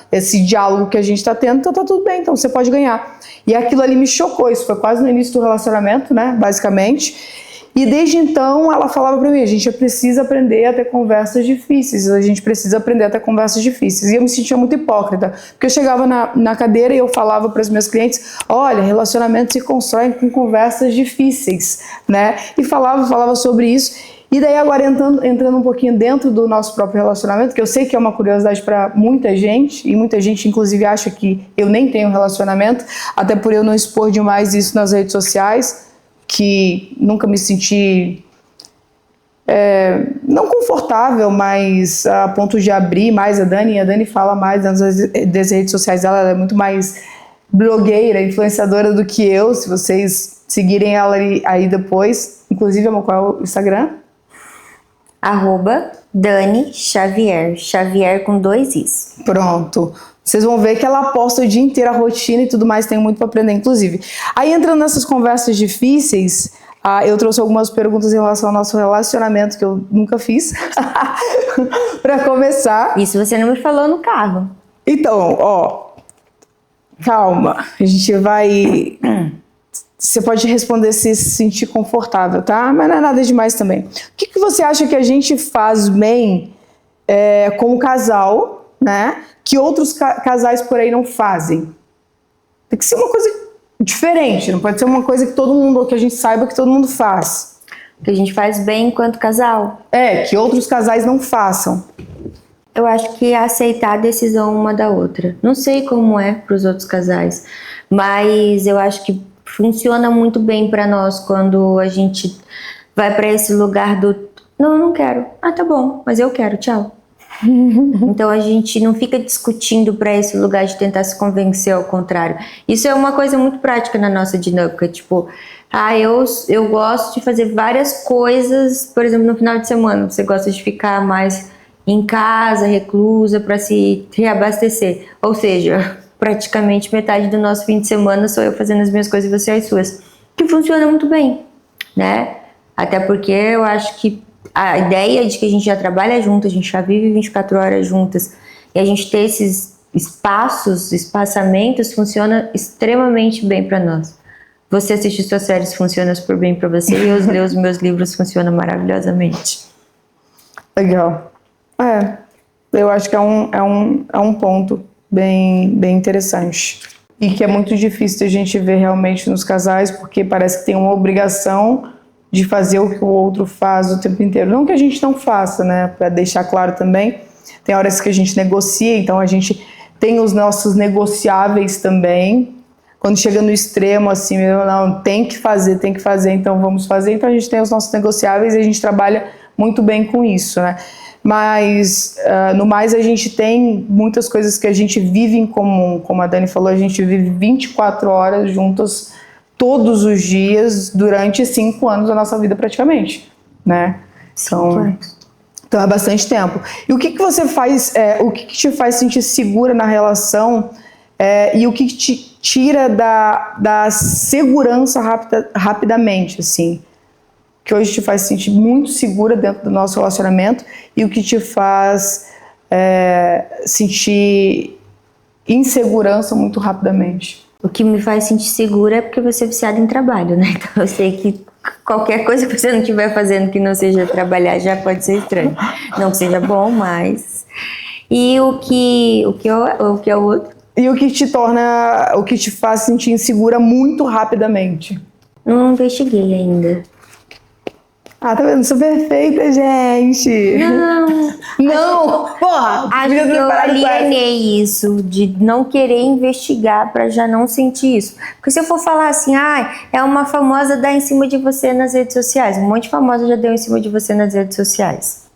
esse diálogo que a gente tá tendo, então tá tudo bem, então você pode ganhar. E aquilo ali me chocou, isso foi quase no início do relacionamento, né, basicamente. E desde então ela falava para mim, a gente precisa aprender a ter conversas difíceis, a gente precisa aprender a ter conversas difíceis. E eu me sentia muito hipócrita, porque eu chegava na cadeira e eu falava para os meus clientes, olha, relacionamentos se constroem com conversas difíceis, né? E falava sobre isso. E daí agora entrando um pouquinho dentro do nosso próprio relacionamento, que eu sei que é uma curiosidade para muita gente, e muita gente inclusive acha que eu nem tenho relacionamento, até por eu não expor demais isso nas redes sociais, que nunca me senti não confortável, mas a ponto de abrir mais a Dani fala mais das redes sociais dela, ela é muito mais blogueira, influenciadora do que eu, se vocês seguirem ela aí depois, inclusive, qual é o Instagram? @Dani Xavier, Xavier com 2 Is. Pronto. Vocês vão ver que ela posta o dia inteiro a rotina e tudo mais, tem muito para aprender, inclusive. Aí, entrando nessas conversas difíceis, eu trouxe algumas perguntas em relação ao nosso relacionamento, que eu nunca fiz, para começar. Isso você não me falou no carro. Então, calma, a gente vai... Você pode responder se sentir confortável, tá? Mas não é nada demais também. O que você acha que a gente faz bem como casal, né? Que outros casais por aí não fazem? Tem que ser uma coisa diferente, não pode ser uma coisa que a gente saiba que todo mundo faz. Que a gente faz bem enquanto casal. Que outros casais não façam. Eu acho que é aceitar a decisão uma da outra. Não sei como é para os outros casais, mas eu acho que funciona muito bem para nós quando a gente vai para esse lugar do não, eu não quero. Ah, tá bom, mas eu quero, tchau. Então a gente não fica discutindo para esse lugar de tentar se convencer ao contrário. Isso é uma coisa muito prática na nossa dinâmica, tipo, eu gosto de fazer várias coisas, por exemplo, no final de semana, você gosta de ficar mais em casa, reclusa, para se reabastecer. Ou seja, praticamente metade do nosso fim de semana sou eu fazendo as minhas coisas e você as suas. Que funciona muito bem, né? Até porque eu acho que a ideia de que a gente já trabalha junto, a gente já vive 24 horas juntas, e a gente ter esses espaçamentos funciona extremamente bem para nós. Você assistir suas séries funciona super bem para você, e eu ler os meus livros funciona maravilhosamente. Legal. Eu acho que é um ponto bem interessante. E que é muito difícil a gente ver realmente nos casais, porque parece que tem uma obrigação de fazer o que o outro faz o tempo inteiro. Não que a gente não faça, né? Para deixar claro também, tem horas que a gente negocia, então a gente tem os nossos negociáveis também. Quando chega no extremo, assim, não, tem que fazer, então vamos fazer. Então a gente tem os nossos negociáveis e a gente trabalha muito bem com isso, né? Mas, no mais, a gente tem muitas coisas que a gente vive em comum. Como a Dani falou, a gente vive 24 horas juntas, todos os dias durante 5 anos da nossa vida praticamente, né? Então é bastante tempo. E o que você faz, o que te faz sentir segura na relação e o que te tira da segurança rapidamente, assim? Que hoje te faz sentir muito segura dentro do nosso relacionamento e o que te faz sentir insegurança muito rapidamente. O que me faz sentir segura é porque você é viciada em trabalho, né? Então eu sei que qualquer coisa que você não estiver fazendo que não seja trabalhar já pode ser estranho. Não que seja bom, mas... E o que é o outro? E o que te faz sentir insegura muito rapidamente? Não investiguei ainda. Ah, tá vendo? Sou perfeita, gente. Não! Porra! Acho que eu alienei isso, de não querer investigar pra já não sentir isso. Porque se eu for falar assim, é uma famosa dar em cima de você nas redes sociais. Um monte de famosa já deu em cima de você nas redes sociais.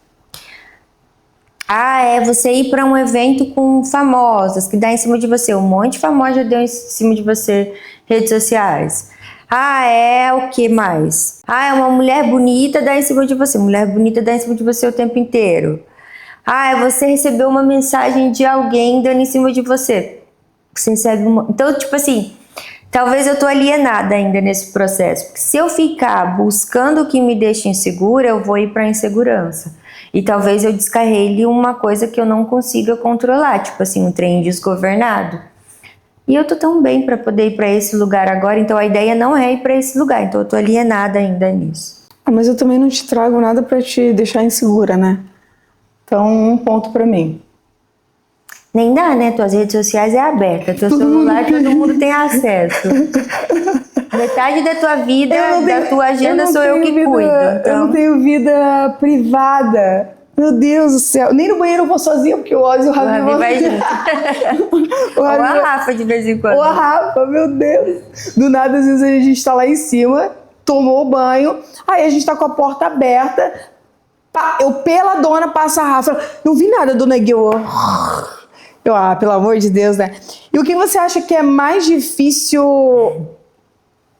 É você ir pra um evento com famosas que dá em cima de você. Um monte de famosa já deu em cima de você redes sociais. O que mais? É uma mulher bonita dá em cima de você. Mulher bonita dá em cima de você o tempo inteiro. Você recebeu uma mensagem de alguém dando em cima de você. Você recebe uma... Então, tipo assim, talvez eu tô alienada ainda nesse processo. Porque se eu ficar buscando o que me deixa insegura, eu vou ir pra insegurança. E talvez eu descarregue uma coisa que eu não consiga controlar. Tipo assim, um trem desgovernado. E eu tô tão bem para poder ir para esse lugar agora, então a ideia não é ir para esse lugar, então eu tô alienada ainda nisso. Mas eu também não te trago nada para te deixar insegura, né? Então, um ponto para mim. Nem dá, né? Tuas redes sociais é aberta, teu celular todo mundo tem acesso. Metade da tua vida, da tua agenda sou eu que cuido. Então... Eu não tenho vida privada. Meu Deus do céu. Nem no banheiro eu vou sozinha, porque o Ozzy e o Ravi vai junto. Ou a Rafa de vez em quando. Ou a Rafa, meu Deus. Do nada, às vezes a gente tá lá em cima, tomou o banho, aí a gente tá com a porta aberta, eu peladona passo a Rafa. Não vi nada, dona Gil. Pelo amor de Deus, né? E o que você acha que é mais difícil...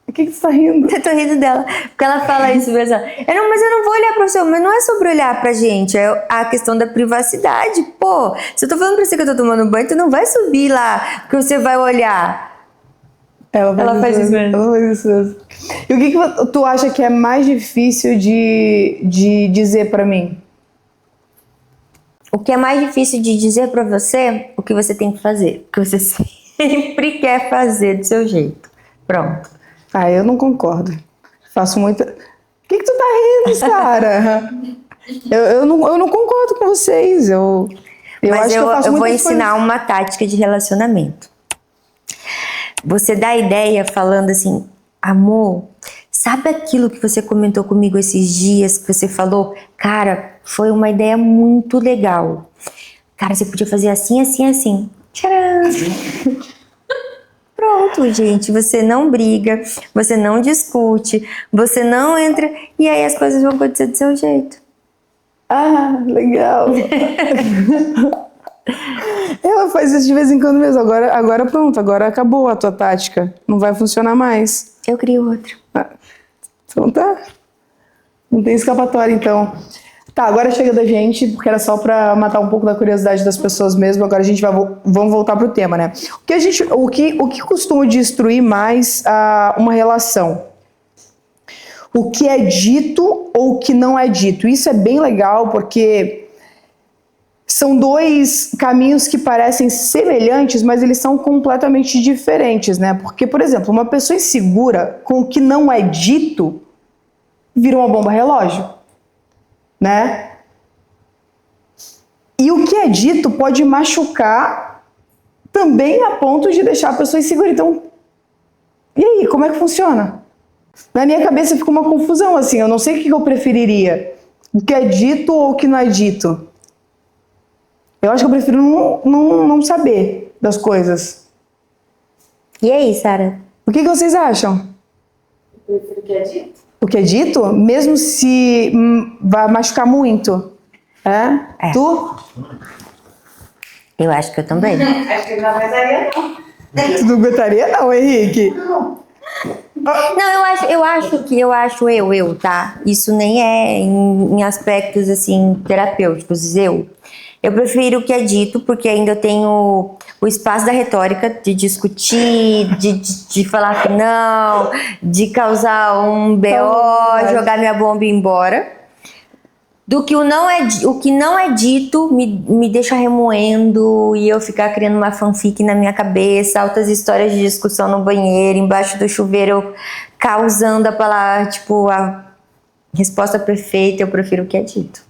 O que você tá rindo? Eu tô rindo dela, porque ela fala isso mesmo. Mas eu não vou olhar pra você. Mas não é sobre olhar pra gente, é a questão da privacidade. Pô, se eu tô falando pra você que eu tô tomando banho, tu não vai subir lá, porque você vai olhar. Ela faz isso mesmo. Ela faz isso mesmo. E o que tu acha que é mais difícil de dizer pra mim? O que é mais difícil de dizer pra você, o que você tem que fazer. O que você sempre quer fazer do seu jeito. Pronto. Eu não concordo. Faço muita... O que tu tá rindo, Sara? eu não concordo com vocês. Eu vou ensinar uma tática de relacionamento. Você dá ideia falando assim, amor, sabe aquilo que você comentou comigo esses dias, que você falou? Cara, foi uma ideia muito legal. Cara, você podia fazer assim, assim, assim. Tcharam! Pronto, gente, você não briga, você não discute, você não entra e aí as coisas vão acontecer do seu jeito. Legal. Ela faz isso de vez em quando mesmo. Agora pronto, agora acabou a tua tática. Não vai funcionar mais. Eu crio outro. Então tá. Não tem escapatória, então. Tá, agora chega da gente, porque era só pra matar um pouco da curiosidade das pessoas mesmo. Agora a gente vamos voltar pro tema, né? O que costuma destruir mais uma relação? O que é dito ou o que não é dito? Isso é bem legal, porque são dois caminhos que parecem semelhantes, mas eles são completamente diferentes, né? Porque, por exemplo, uma pessoa insegura com o que não é dito vira uma bomba relógio. Né? E o que é dito pode machucar também a ponto de deixar a pessoa insegura. Então, e aí, como é que funciona? Na minha cabeça fica uma confusão, assim, eu não sei o que eu preferiria. O que é dito ou o que não é dito. Eu acho que eu prefiro não saber das coisas. E aí, Sara? O que vocês acham? Eu prefiro o que é dito. O que é dito, mesmo se vai machucar muito. É? Tu? Eu acho que eu também. Acho que não aguentaria, não. Tu não aguentaria não, Henrique? Não. Não, eu acho, tá? Isso nem é em aspectos, assim, terapêuticos, Eu prefiro o que é dito, porque ainda eu tenho o espaço da retórica de discutir, de falar que não, de causar um BO, jogar minha bomba e ir embora. Do que o que não é dito me deixa remoendo e eu ficar criando uma fanfic na minha cabeça, altas histórias de discussão no banheiro, embaixo do chuveiro, causando a palavra, tipo, a resposta perfeita. Eu prefiro o que é dito.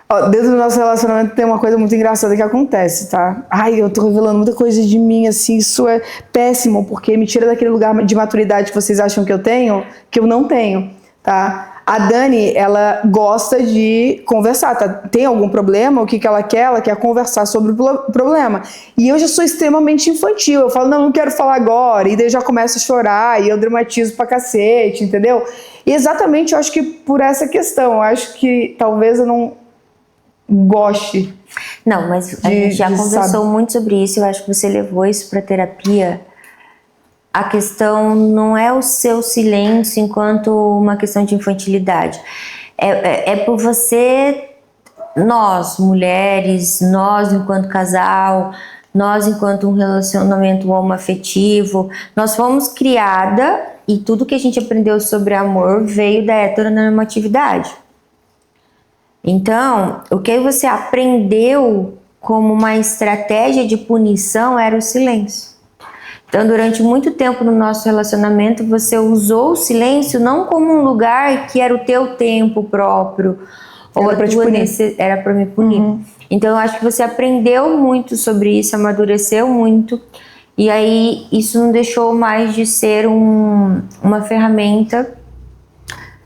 Ó, dentro do nosso relacionamento tem uma coisa muito engraçada que acontece, tá? Ai, eu tô revelando muita coisa de mim, assim, isso é péssimo, porque me tira daquele lugar de maturidade que vocês acham que eu tenho, que eu não tenho, tá? A Dani, ela gosta de conversar, tá? Tem algum problema? O que ela quer? Ela quer conversar sobre o problema. E eu já sou extremamente infantil. Eu falo, não quero falar agora. E daí eu já começo a chorar e eu dramatizo pra cacete, entendeu? E exatamente, eu acho que por essa questão. Eu acho que talvez eu não goste. Não, mas a gente já conversou muito sobre isso. Eu acho que você levou isso pra terapia. A questão não é o seu silêncio enquanto uma questão de infantilidade. É por você, nós, mulheres, nós enquanto casal, nós enquanto um relacionamento homoafetivo, nós fomos criada e tudo que a gente aprendeu sobre amor veio da heteronormatividade. Então, o que você aprendeu como uma estratégia de punição era o silêncio. Então, durante muito tempo no nosso relacionamento, você usou o silêncio não como um lugar que era o teu tempo próprio, ou era para me punir. Uhum. Então, eu acho que você aprendeu muito sobre isso, amadureceu muito, e aí isso não deixou mais de ser uma ferramenta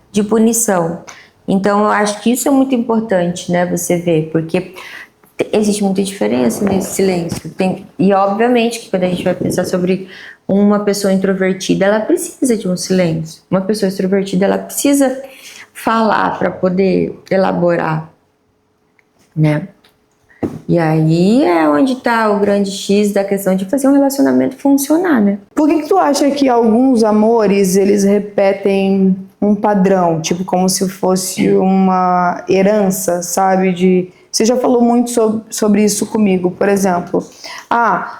de punição. Então, eu acho que isso é muito importante, né, você ver, porque existe muita diferença nesse silêncio. E obviamente que quando a gente vai pensar sobre uma pessoa introvertida, ela precisa de um silêncio. Uma pessoa extrovertida, ela precisa falar para poder elaborar, né? E aí é onde está o grande X da questão de fazer um relacionamento funcionar, né? Por que tu acha que alguns amores, eles repetem um padrão? Tipo, como se fosse uma herança, sabe? Você já falou muito sobre isso comigo, por exemplo.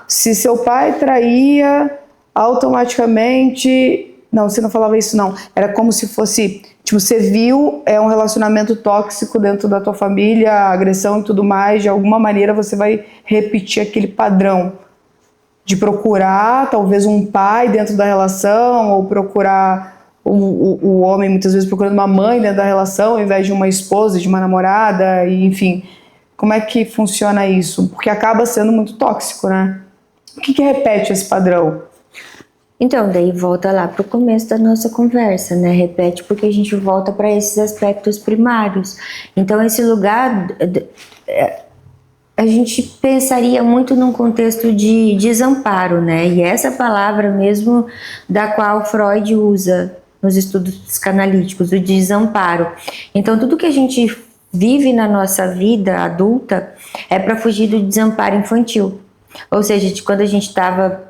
Se seu pai traía, automaticamente... Não, você não falava isso, não. Era como se fosse... Tipo, você viu um relacionamento tóxico dentro da tua família, agressão e tudo mais, de alguma maneira você vai repetir aquele padrão de procurar, talvez, um pai dentro da relação, ou procurar o homem, muitas vezes, procurando uma mãe dentro da relação, ao invés de uma esposa, de uma namorada, e, enfim... Como é que funciona isso? Porque acaba sendo muito tóxico, né? O que repete esse padrão? Então, daí volta lá para o começo da nossa conversa, né? Repete porque a gente volta para esses aspectos primários. Então, esse lugar, a gente pensaria muito num contexto de desamparo, né? E essa palavra mesmo da qual Freud usa nos estudos psicanalíticos, o desamparo. Então, tudo que a gente vive na nossa vida adulta é para fugir do desamparo infantil. Ou seja, quando a gente estava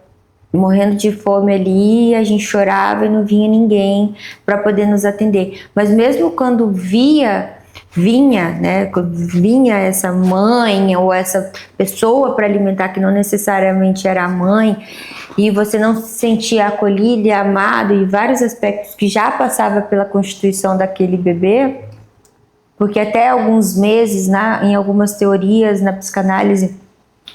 morrendo de fome ali, a gente chorava e não vinha ninguém para poder nos atender. Mas mesmo quando vinha essa mãe ou essa pessoa para alimentar, que não necessariamente era a mãe, e você não se sentia acolhido e amado, e vários aspectos que já passava pela constituição daquele bebê, porque até alguns meses, em algumas teorias, na psicanálise,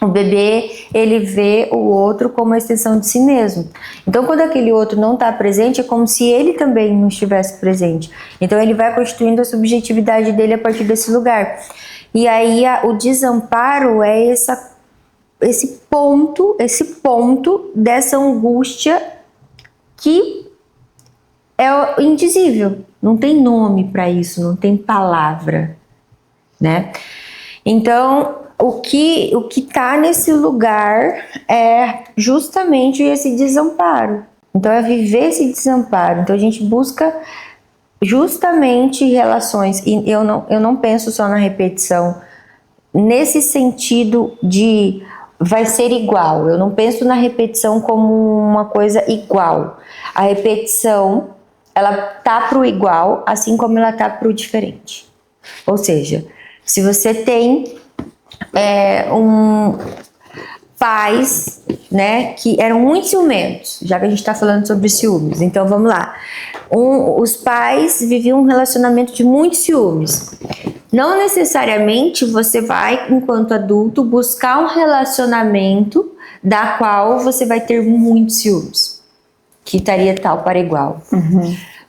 o bebê, ele vê o outro como uma extensão de si mesmo. Então, quando aquele outro não está presente, é como se ele também não estivesse presente. Então, ele vai constituindo a subjetividade dele a partir desse lugar. E aí, o desamparo é esse ponto dessa angústia que é indizível. Não tem nome para isso, não tem palavra, né? Então, o que está nesse lugar é justamente esse desamparo. Então, é viver esse desamparo. Então, a gente busca justamente relações, e eu não penso só na repetição, nesse sentido de vai ser igual. Eu não penso na repetição como uma coisa igual. A repetição, ela tá pro igual, assim como ela tá pro diferente. Ou seja, se você tem pais, né, que eram muito ciumentos, já que a gente está falando sobre ciúmes. Então vamos lá. Os pais viviam um relacionamento de muitos ciúmes. Não necessariamente você vai, enquanto adulto, buscar um relacionamento da qual você vai ter muitos ciúmes, que estaria tal para igual.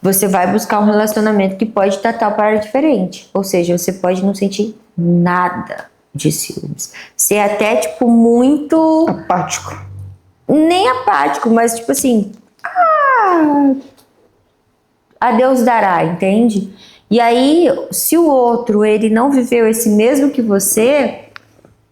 Você vai buscar um relacionamento que pode estar tal para diferente. Ou seja, você pode não sentir nada de ciúmes. Ser até, tipo, muito... Apático. Nem apático, mas tipo assim... a Deus dará, entende? E aí, se o outro, ele não viveu esse mesmo que você...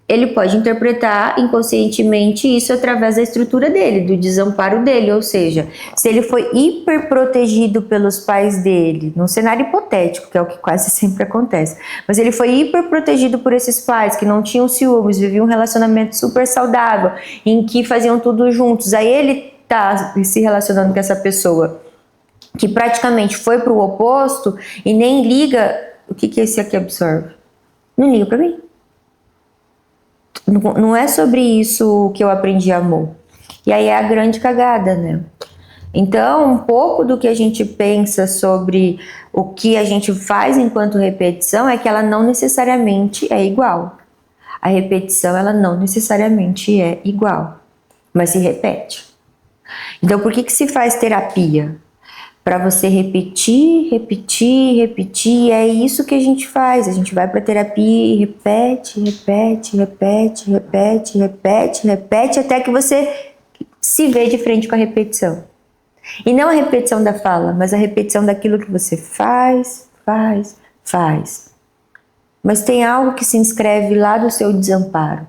ele pode interpretar inconscientemente isso através da estrutura dele, do desamparo dele. Ou seja, se ele foi hiper protegido pelos pais dele, num cenário hipotético, que é o que quase sempre acontece, mas ele foi hiper protegido por esses pais que não tinham ciúmes, viviam um relacionamento super saudável, em que faziam tudo juntos. Aí ele tá se relacionando com essa pessoa que praticamente foi pro oposto e nem liga. O que esse aqui absorve? Não liga pra mim. Não é sobre isso que eu aprendi amor. E aí é a grande cagada, né? Então, um pouco do que a gente pensa sobre o que a gente faz enquanto repetição é que ela não necessariamente é igual. A repetição, ela não necessariamente é igual, mas se repete. Então, por que se faz terapia? Para você repetir, repetir, repetir. É isso que a gente faz. A gente vai para terapia e repete, repete, repete, repete, repete, repete, até que você se vê de frente com a repetição. E não a repetição da fala, mas a repetição daquilo que você faz, faz, faz. Mas tem algo que se inscreve lá do seu desamparo.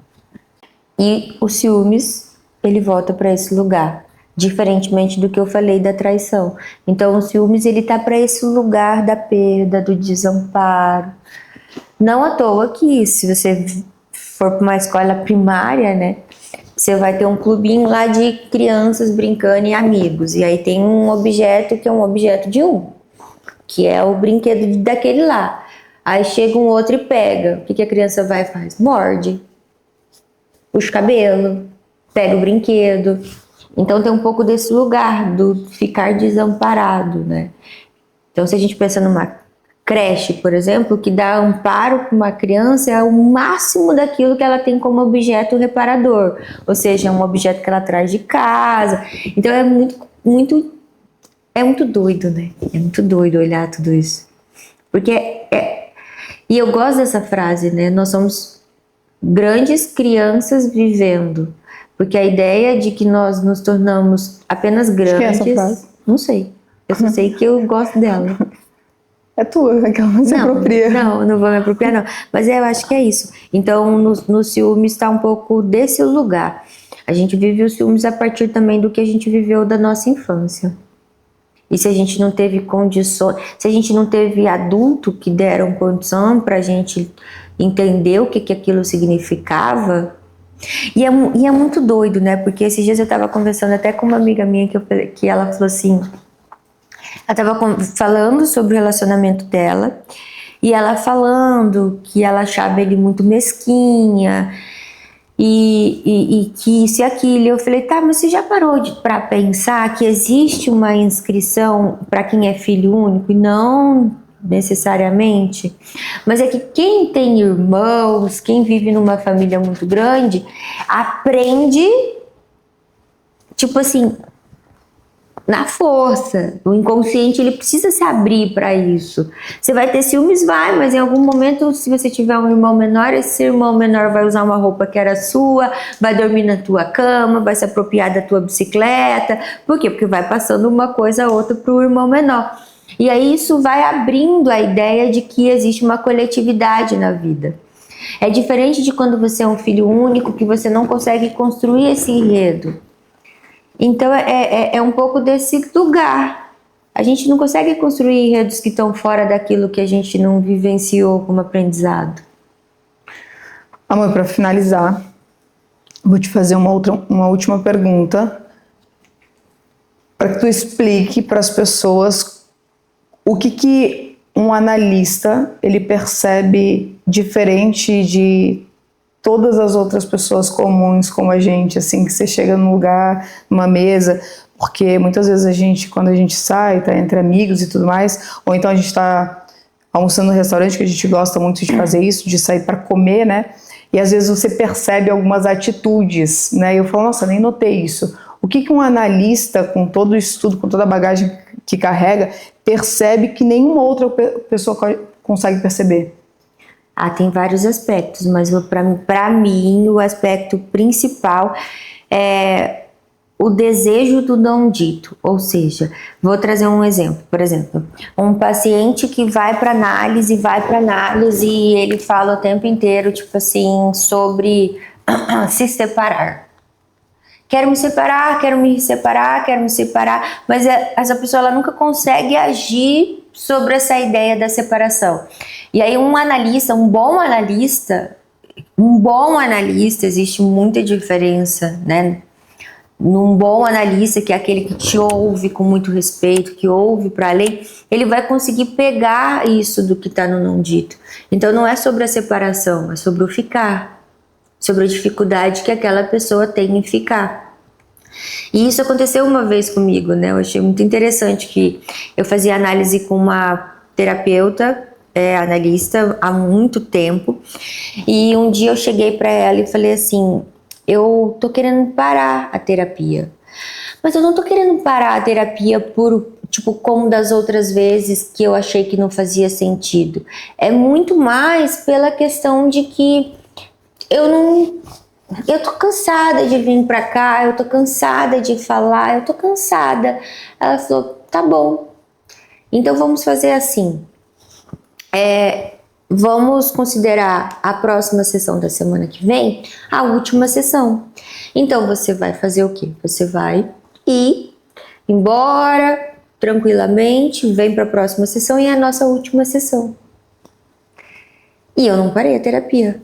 E o ciúmes, ele volta para esse lugar. Diferentemente do que eu falei da traição. Então o ciúmes, ele tá para esse lugar da perda, do desamparo. Não à toa que se você for para uma escola primária, né, você vai ter um clubinho lá de crianças brincando e amigos. E aí tem um objeto que é um objeto de que é o brinquedo daquele lá. Aí chega um outro e pega. O que a criança vai e faz? Morde, puxa o cabelo, pega o brinquedo. Então tem um pouco desse lugar do ficar desamparado, né? Então se a gente pensa numa creche, por exemplo, que dá amparo para uma criança, é o máximo daquilo que ela tem como objeto reparador. Ou seja, é um objeto que ela traz de casa. Então é muito doido, né? É muito doido olhar tudo isso. Porque e eu gosto dessa frase, né? Nós somos grandes crianças vivendo. Porque a ideia de que nós nos tornamos apenas grandes... Que é essa frase? Não sei. Eu só sei que eu gosto dela. É tua, que ela não se apropria. Não vou me apropriar, não. Mas eu acho que é isso. Então, no ciúmes está um pouco desse lugar. A gente vive os ciúmes a partir também do que a gente viveu da nossa infância. E se a gente não teve condições... Se a gente não teve adulto que deram condição para a gente entender o que aquilo significava... E é muito doido, né? Porque esses dias eu tava conversando até com uma amiga minha que ela falou assim... Ela tava falando sobre o relacionamento dela e ela falando que ela achava ele muito mesquinha e que isso e aquilo. Eu falei, tá, mas você já parou pra pensar que existe uma inscrição para quem é filho único? E não... necessariamente, mas é que quem tem irmãos, quem vive numa família muito grande, aprende, tipo assim, na força. O inconsciente, ele precisa se abrir para isso. Você vai ter ciúmes, vai, mas em algum momento, se você tiver um irmão menor, esse irmão menor vai usar uma roupa que era sua, vai dormir na tua cama, vai se apropriar da tua bicicleta. Por quê? Porque vai passando uma coisa a outra pro irmão menor. E aí isso vai abrindo a ideia de que existe uma coletividade na vida. É diferente de quando você é um filho único, que você não consegue construir esse enredo. Então é um pouco desse lugar. A gente não consegue construir enredos que estão fora daquilo que a gente não vivenciou como aprendizado. Amor, para finalizar, Vou te fazer uma última pergunta para que tu explique para as pessoas o que um analista ele percebe diferente de todas as outras pessoas comuns como a gente, assim, que você chega num lugar, numa mesa, porque muitas vezes quando a gente sai, tá entre amigos e tudo mais, ou então a gente tá almoçando no restaurante, que a gente gosta muito de fazer isso, de sair para comer, né? E às vezes você percebe algumas atitudes, né? E eu falo, nossa, nem notei isso. O que um analista, com todo o estudo, com toda a bagagem que carrega, percebe que nenhuma outra pessoa consegue perceber? Tem vários aspectos, mas para mim o aspecto principal é o desejo do não dito. Ou seja, vou trazer um exemplo. Por exemplo, um paciente que vai para análise e ele fala o tempo inteiro, tipo assim, sobre se separar. Quero me separar, quero me separar, quero me separar, mas essa pessoa ela nunca consegue agir sobre essa ideia da separação. E aí um bom analista, existe muita diferença, né? Num bom analista, que é aquele que te ouve com muito respeito, que ouve para além, ele vai conseguir pegar isso do que está no não dito. Então não é sobre a separação, é sobre o ficar, sobre a dificuldade que aquela pessoa tem em ficar. E isso aconteceu uma vez comigo, né? Eu achei muito interessante que eu fazia análise com uma terapeuta, analista, há muito tempo, e um dia eu cheguei para ela e falei assim: eu tô querendo parar a terapia, mas eu não tô querendo parar a terapia como das outras vezes que eu achei que não fazia sentido. É muito mais pela questão de que eu tô cansada de vir pra cá, eu tô cansada de falar, eu tô cansada. Ela falou, tá bom, então vamos fazer assim, vamos considerar a próxima sessão da semana que vem a última sessão. Então você vai fazer o quê? Você vai ir embora tranquilamente, vem para a próxima sessão e é a nossa última sessão. E eu não parei a terapia.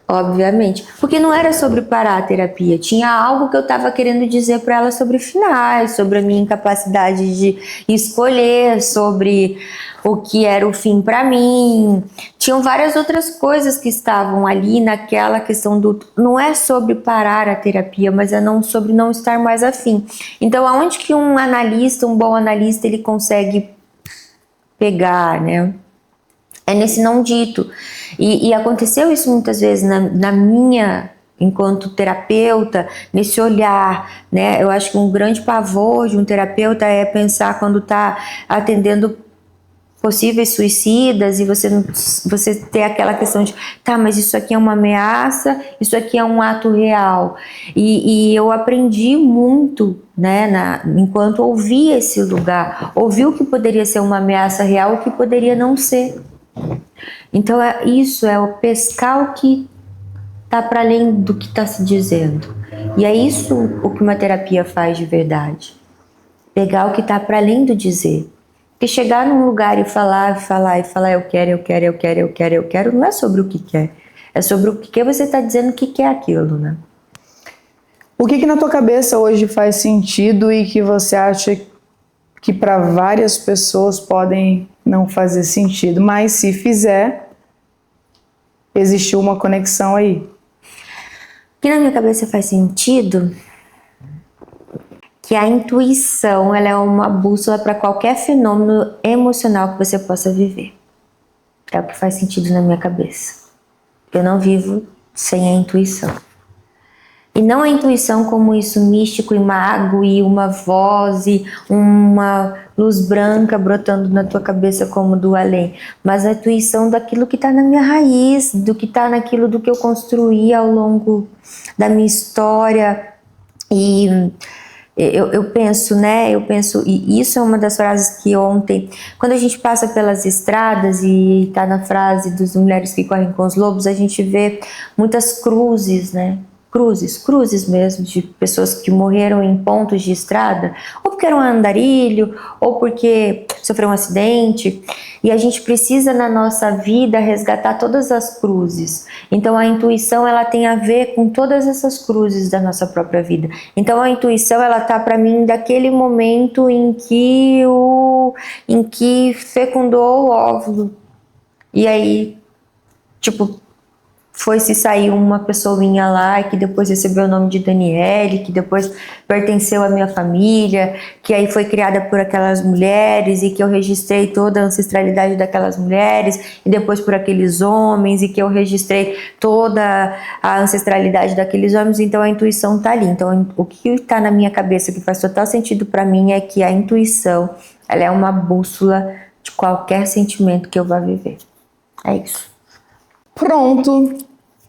Obviamente, porque não era sobre parar a terapia, tinha algo que eu estava querendo dizer para ela sobre finais, sobre a minha incapacidade de escolher, sobre o que era o fim para mim. Tinham várias outras coisas que estavam ali naquela questão não é sobre parar a terapia, mas é sobre não estar mais afim. Então, aonde que um bom analista, ele consegue pegar, né? É nesse não dito. E aconteceu isso muitas vezes na minha, enquanto terapeuta, nesse olhar, né? Eu acho que um grande pavor de um terapeuta é pensar quando está atendendo possíveis suicidas e você ter aquela questão de, tá, mas isso aqui é uma ameaça, isso aqui é um ato real. E eu aprendi muito, né, enquanto ouvi esse lugar, ouvi o que poderia ser uma ameaça real, o que poderia não ser. Então é o pescar o que está para além do que está se dizendo. E é isso o que uma terapia faz de verdade. Pegar o que está para além do dizer. Porque chegar num lugar e falar, eu quero, não é sobre o que quer. É sobre o que você está dizendo que quer aquilo, né? O que na tua cabeça hoje faz sentido e que você acha que para várias pessoas podem não fazer sentido, mas se fizer, existiu uma conexão aí? O que na minha cabeça faz sentido, que a intuição, ela é uma bússola para qualquer fenômeno emocional que você possa viver. É o que faz sentido na minha cabeça. Eu não vivo sem a intuição. E não a intuição como isso místico e mago e uma voz e uma luz branca brotando na tua cabeça como do além, mas a intuição daquilo que está na minha raiz, do que está naquilo do que eu construí ao longo da minha história. E eu penso, e isso é uma das frases que ontem, quando a gente passa pelas estradas e está na frase das mulheres que correm com os lobos, a gente vê muitas cruzes, né? cruzes mesmo, de pessoas que morreram em pontos de estrada, ou porque era um andarilho, ou porque sofreu um acidente, e a gente precisa na nossa vida resgatar todas as cruzes. Então a intuição, ela tem a ver com todas essas cruzes da nossa própria vida. Então a intuição, ela tá para mim daquele momento em que fecundou o óvulo, e aí, tipo, foi se sair uma pessoinha lá que depois recebeu o nome de Daniele, que depois pertenceu à minha família, que aí foi criada por aquelas mulheres e que eu registrei toda a ancestralidade daquelas mulheres, e depois por aqueles homens e que eu registrei toda a ancestralidade daqueles homens. Então a intuição tá ali. Então o que tá na minha cabeça que faz total sentido para mim é que a intuição, ela é uma bússola de qualquer sentimento que eu vá viver. É isso. Pronto,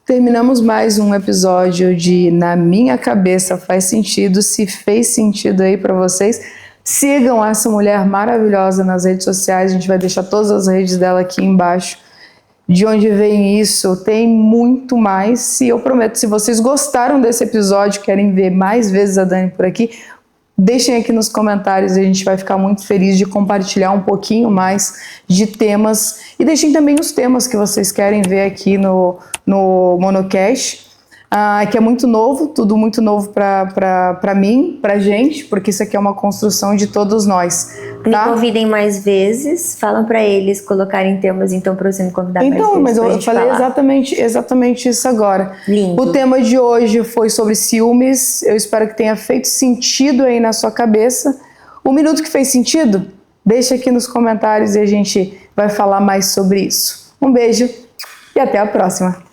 terminamos mais um episódio de Na Minha Cabeça Faz Sentido. Se fez sentido aí para vocês, sigam essa mulher maravilhosa nas redes sociais. A gente vai deixar todas as redes dela aqui embaixo. De onde vem isso? Tem muito mais. E eu prometo, se vocês gostaram desse episódio, querem ver mais vezes a Dani por aqui, deixem aqui nos comentários, e a gente vai ficar muito feliz de compartilhar um pouquinho mais de temas. E deixem também os temas que vocês querem ver aqui no Monocast, que é muito novo, tudo muito novo para mim, pra gente, porque isso aqui é uma construção de todos nós. Tá? Me convidem mais vezes, falam para eles colocarem temas, então, para você me convidar mais vezes. Então, mas eu falei exatamente isso agora. Lindo. O tema de hoje foi sobre ciúmes. Eu espero que tenha feito sentido aí na sua cabeça. O minuto que fez sentido, deixa aqui nos comentários e a gente vai falar mais sobre isso. Um beijo e até a próxima.